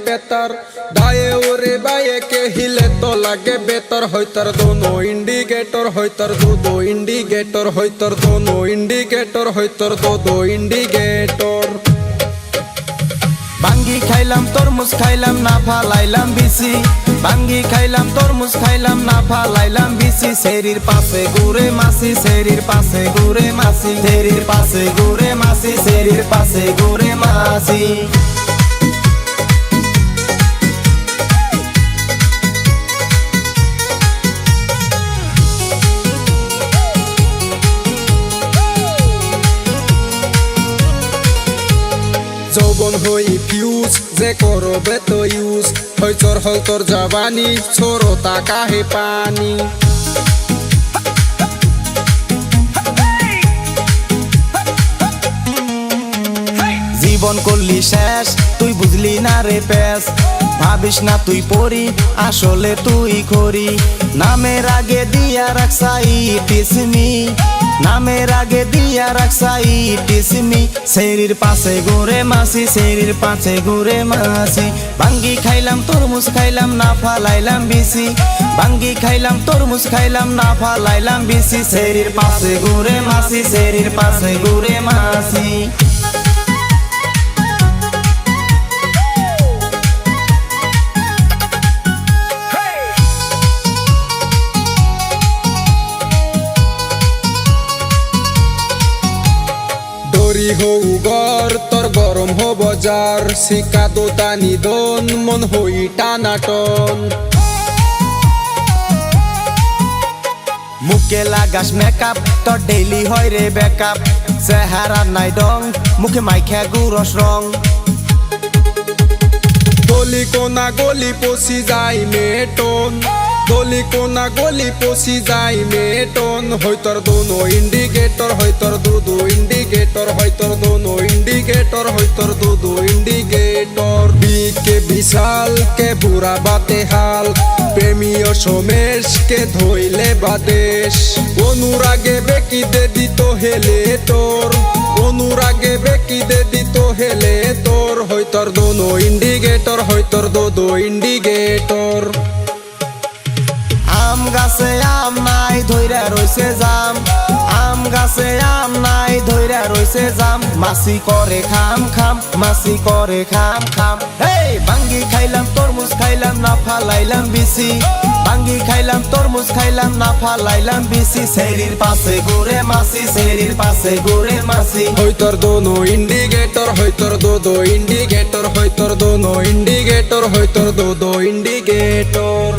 बेहतर, दाएं और बाएं के हिले तो लगे बेहतर। होइतर दोनों इंडिकेटर, होइतर दो इंडिकेटर, होइतर दोनों इंडिकेटर, होइतर दो इंडिकेटर। बांगी खाइलाम तरमुज खाइलाम ना फालाइलाम बिसि, बांगी खाइलाम तरमुज खाइलाम ना फालाइलाम बिसि। शेरिर पाशे घुरे मासी, शेरिर पाशे घुरे मासी, शेरिर पाशे घुरे मासी, शेरिर पाशे घुरे मासी। যৌবন হই ফিউজ যে করবে তো ইউজ, হইচর হল তোর জাবানি ছোড়ো তাকা হে পানি। জীবন করলি শেষ তুই বুঝলি না রে পেশ, ভাবিস না তুই পড়ি আসলে তুই খড়ি। নামের আগে দিয়া রাখসাই টিসমি, নামের আগে দিয়া রাখসাই টিসমি। शेरिर पाशे घुरे मासी, शेरिर पाशे घुरे मासी। बांगी खाइलाम तरमुज खाइलाम ना फालाइलाम बिसि, बांगी खाइलाम तरमुज खाइलाम ना फालाइलाम बिसि। शेरिर पाशे घुरे मासी, शेरिर पाशे घुरे मासी। দরি হৌ গর তোর গরম হো বজার, শিকা দোতানি দন মন হই টানাটন। মুখে লাগাস মেকআপ তোর ডেইলি হয় রে বেকআপ, চেহারা নাই ডং মুখে মাইখা গুরস রং। গলি কোনা গলি পশি যায় মেটন, গলি কোনা গলি পশি যায় মেটন। হইতর দোনো ইন্ডিকেটর, হইতর দো ইন্ডিকেটর, হইতর দোনো ইন্ডিকেটর, হইতর দো ইন্ডিকেটর। বিকে বিশাল কে বুড়া বাতে হাল, প্রেমীয় সমেশ কে ধইলে বাদেশ। অনুরাগে বেকি দে দিত হেলে তোর, অনুরাগে বেকি দে দিত হেলে তোর। হইতর দোনো ইন্ডিকেটর, হইতর দো ইন্ডিকেটর। আম গাছে আম নাই ধইরা রইছে জাম, আম গাছে আম নাই ধইরা রইছে জাম। মাসি করে খাম খাম, মাসি করে খাম খাম। হেই বাঙ্গি খাইলাম তরমুজ খাইলাম না ফালাইলাম বিসি, বাঙ্গি খাইলাম তরমুজ খাইলাম না ফালাইলাম বিসি। शेरिर पाशे घुरे मासी, शेरिर पाशे घुरे मासी। হইতর দোনো ইন্ডিকেটর, হইতর দো ইন্ডিকেটর, হইতর দোনো ইন্ডিকেটর, হইতর দো ইন্ডিকেটর।